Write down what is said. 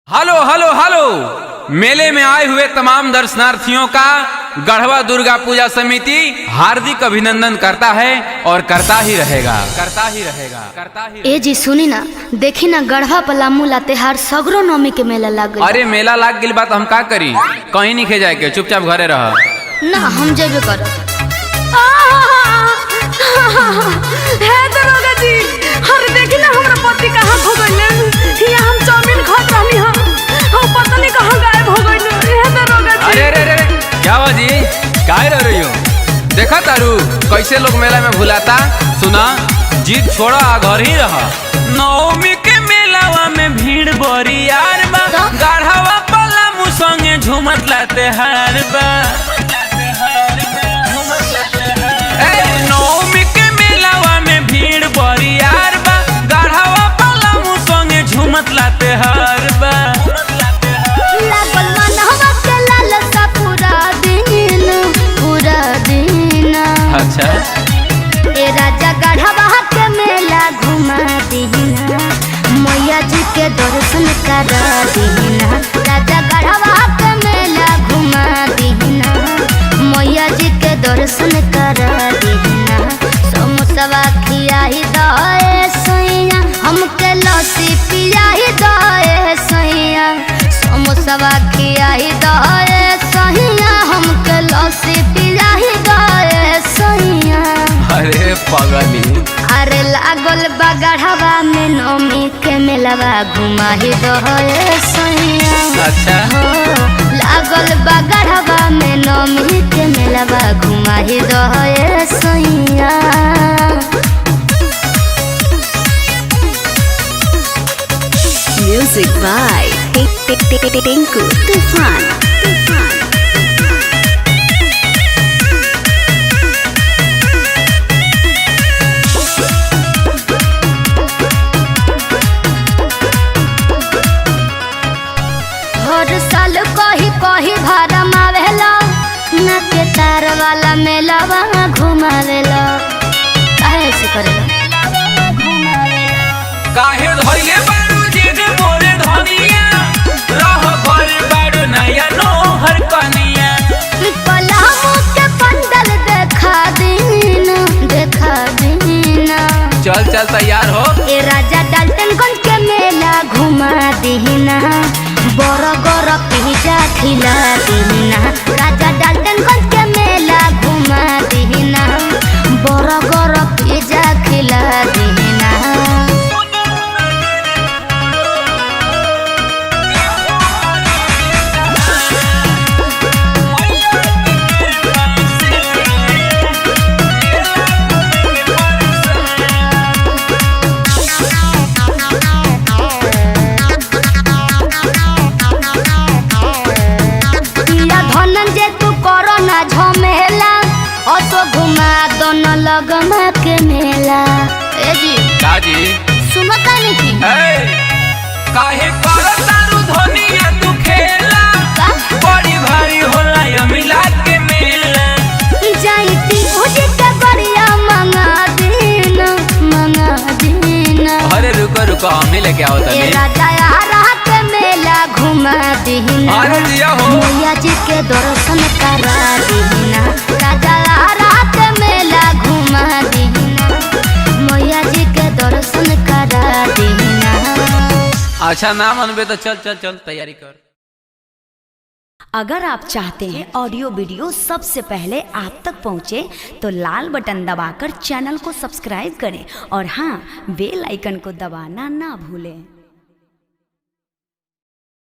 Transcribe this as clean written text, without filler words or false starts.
Hello hello hello. मेले में आए हुए तमाम दर्शनार्थियों का गढ़वा दुर्गा पूजा समिति हार्दिक अभिनंदन करता है और करता ही रहेगा। ए जी सुनी ना, देखी ना गढ़वा पलामू लातेहार सगरो नौमी के मेला लग गई। अरे मेला लाग गई बात हम का करी, कहीं नहीं खे जाए के, चुपचाप घरे रह ना हम जेबे कर। दरोगा जी, अरे देखी ना हमरा पति कहाँ खो गइले। हिया हम चाउमीन खात रहनी हम पता नहीं कहाँ गायब हो गइले। हे दरोगा जी। अरे अरे अरे क्या बाजी, काहे रह रही हो? देखा तारू कैसे लोग मेला में भुलाता। सुना, जीत छोड़ा घर ही रहा। नवमी के मेलावा में भीड़ बड़ी यार बा, गढ़वा पलामू संगे झूमत लाते हार बा। नवमी के मेलावा में भीड़ बड़ी यार बा, गढ़वा पलामू संगे झूमत लाते हार बा। लागल मनहवा के लालसा पूरा दिन। अच्छा ए राजा गढ़वा के मेला घुमा दीना, मैया जी के दर्शन करा दीना। राजा गढ़वा के मेला घुमा दीना, मैया जी के दर्शन करा दीना। समोसवा खियाही दए सैया, हमके लस्सी पियाही दए सैया। समोसवा खियाही दए सैया, हमके लस्सी पियाही दए सैया। अरे पगली, अरे लागल बा गढ़वा में नौमी के मेलावा घुमाही दए सैया। अच्छा लागल बा गढ़वा में नौमी के मेलावा घुमाही दए सैया। म्यूजिक बाय टिंकू तूफान। हर साल कही कही भरम आवेला, ना के तार वाला मेलावा घुमावेला। काहे ऐसे करेला? काहे धइले बारू जिद मोरे धनिया, रह घर बारू नया नोहर कनिया। पलामू के पंडल देखा दीना। चल चल तैयार हो। ए राजा डाल्टनगंज के मेला घुमा दीना, बरगर पिज्जा खिला दीना। राजा डाल्टनगंज के मेला घुमा दीना, बरगर पिज्जा खिला दीना। धनंजय तू करो ना झमेला, असो घुमा दोनों लगमा के मेला। ए जी काजी सुनता नहीं थी काहे करत तारू धनिया तू खेला, बड़ी भारी होला ये मिला के मेला। जाईती भुजी के बढ़िया मंगा दीना। अरे रुको रुको, हमें लेके आओ ए तनी। राजा यारा के मेला घुमा दीना, अरे दिया हो। मैया जी के दर्शन करा दीना। राजा यारा के मेला घुमा दीना, मैया जी के दर्शन करा दीना। अच्छा ना मनबे तो चल चल चल तैयारी कर। अगर आप चाहते हैं ऑडियो वीडियो सबसे पहले आप तक पहुंचे तो लाल बटन दबाकर चैनल को सब्सक्राइब करें और हाँ, बेल आइकन को दबाना ना भूलें।